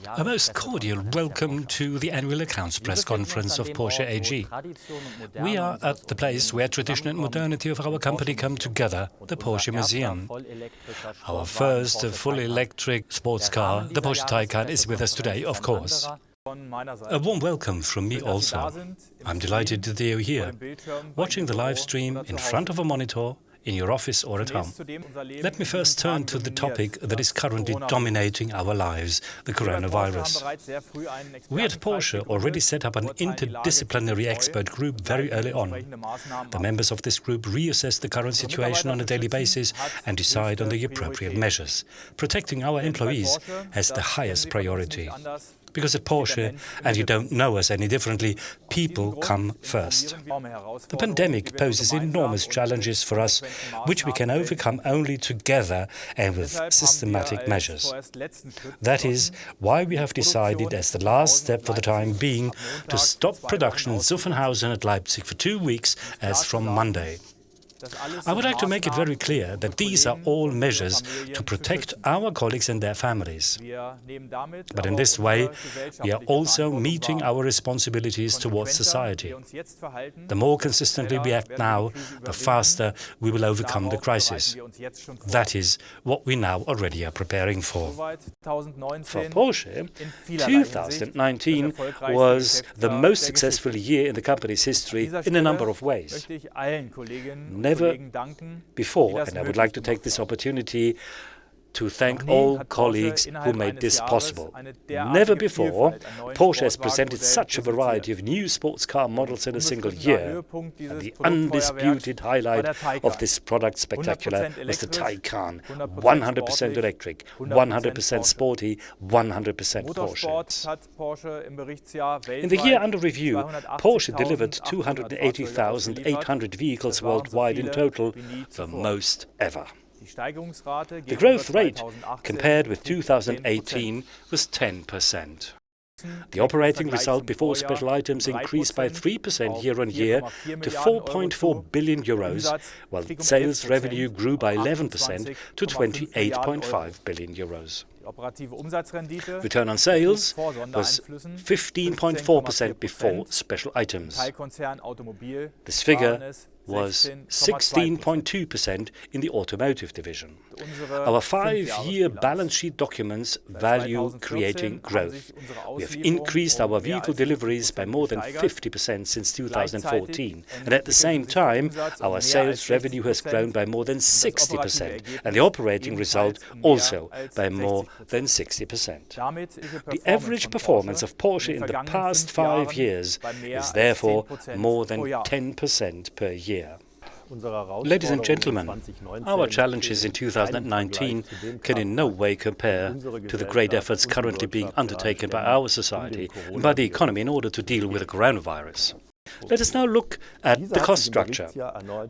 A most cordial welcome to the annual accounts press conference of Porsche AG. We are at the place where tradition and modernity of our company come together, the Porsche Museum. Our first fully electric sports car, the Porsche Taycan, is with us today, of course. A warm welcome from me also. I'm delighted that you're here, watching the live stream in front of a monitor, in your office or at home. Let me first turn to the topic that is currently dominating our lives, the coronavirus. We at Porsche already set up an interdisciplinary expert group very early on. The members of this group reassess the current situation on a daily basis and decide on the appropriate measures. Protecting our employees has the highest priority. Because at Porsche, and you don't know us any differently, people come first. The pandemic poses enormous challenges for us, which we can overcome only together and with systematic measures. That is why we have decided, as the last step for the time being, to stop production in Zuffenhausen at Leipzig for 2 weeks as from Monday. I would like to make it very clear that these are all measures to protect our colleagues and their families. But in this way, we are also meeting our responsibilities towards society. The more consistently we act now, the faster we will overcome the crisis. That is what we now already are preparing for. For Porsche, 2019 was the most successful year in the company's history in a number of ways. Never before, and I would like to take this opportunity to thank all colleagues who made this possible. Never before, Porsche has presented such a variety of new sports car models in a single year. And the undisputed highlight of this product spectacular was the Taycan, 100% electric, 100% sporty, 100% Porsche. In the year under review, Porsche delivered 280,800 vehicles worldwide in total, the most ever. The growth rate compared with 2018 was 10%. The operating result before special items increased by 3% year-on-year to 4.4 billion euros, while sales revenue grew by 11% to 28.5 billion euros. Return on sales was 15.4% before special items. This figure was 16.2% in the automotive division. Our 5-year balance sheet documents value creating growth. We have increased our vehicle deliveries by more than 50% since 2014, and at the same time our sales revenue has grown by more than 60%, and the operating result also by more than 60%. The average performance of Porsche in the past 5 years is therefore more than 10% per year. Ladies and gentlemen, our challenges in 2019 can in no way compare to the great efforts currently being undertaken by our society and by the economy in order to deal with the coronavirus. Let us now look at the cost structure.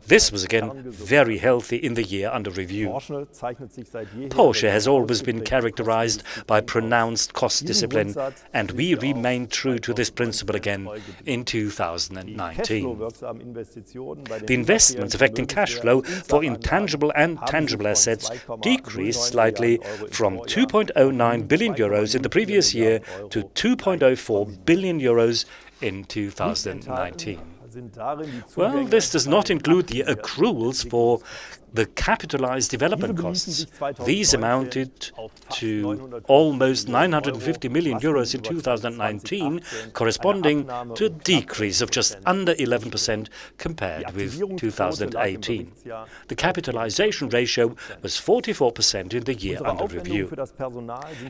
This was again very healthy in the year under review. Porsche has always been characterized by pronounced cost discipline, and we remain true to this principle again in 2019. The investments affecting cash flow for intangible and tangible assets decreased slightly from 2.09 billion euros in the previous year to 2.04 billion euros in 2019. Well, this does not include the accruals for the capitalized development costs. These amounted to almost 950 million euros in 2019, corresponding to a decrease of just under 11% compared with 2018. The capitalization ratio was 44% in the year under review.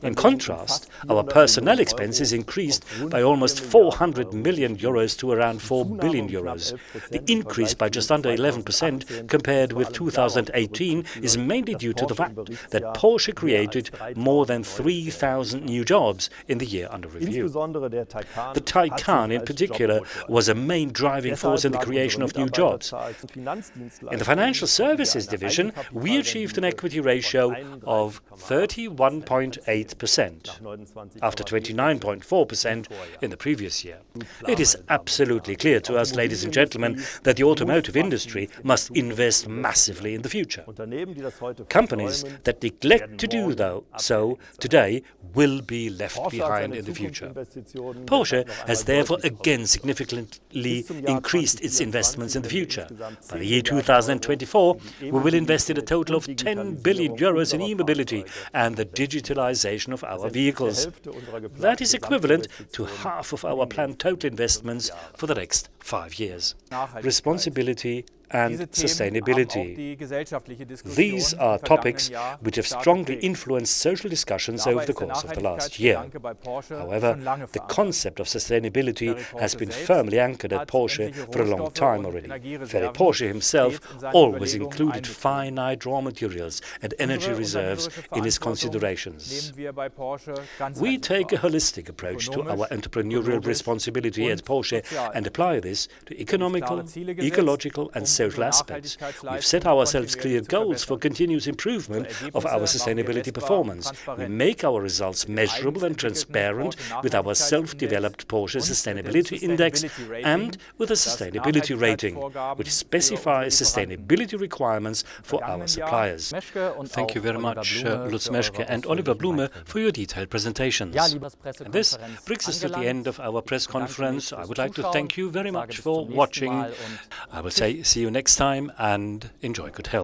In contrast, our personnel expenses increased by almost 400 million euros to around 4 billion euros. The increase by just under 11% compared with 2018 is mainly due to the fact that Porsche created more than 3,000 new jobs in the year under review. The Taycan in particular was a main driving force in the creation of new jobs. In the financial services division, we achieved an equity ratio of 31.8%, after 29.4% in the previous year. It is absolutely clear to us, ladies and gentlemen, that the automotive industry must invest massively in the future. Companies that neglect to do so today will be left behind in the future. Porsche has therefore again significantly increased its investments in the future. By the year 2024, we will invest in a total of 10 billion euros in e-mobility and the digitalization of our vehicles. That is equivalent to half of our planned total investments for the next 5 years. Responsibility and sustainability. These are topics which have strongly influenced social discussions over the course of the last year. However, the concept of sustainability has been firmly anchored at Porsche for a long time already. Philipp Porsche himself always included finite raw materials and energy reserves in his considerations. We take a holistic approach to our entrepreneurial responsibility at Porsche and apply this to economical, ecological and social aspects. We've set ourselves clear goals for continuous improvement of our sustainability performance. We make our results measurable and transparent with our self-developed Porsche Sustainability Index and with a sustainability rating, which specifies sustainability requirements for our suppliers. Thank you very much, Lutz Meschke and Oliver Blume, for your detailed presentations. And this brings us to the end of our press conference. I would like to thank you very much for watching. I will say see you next time and enjoy good health.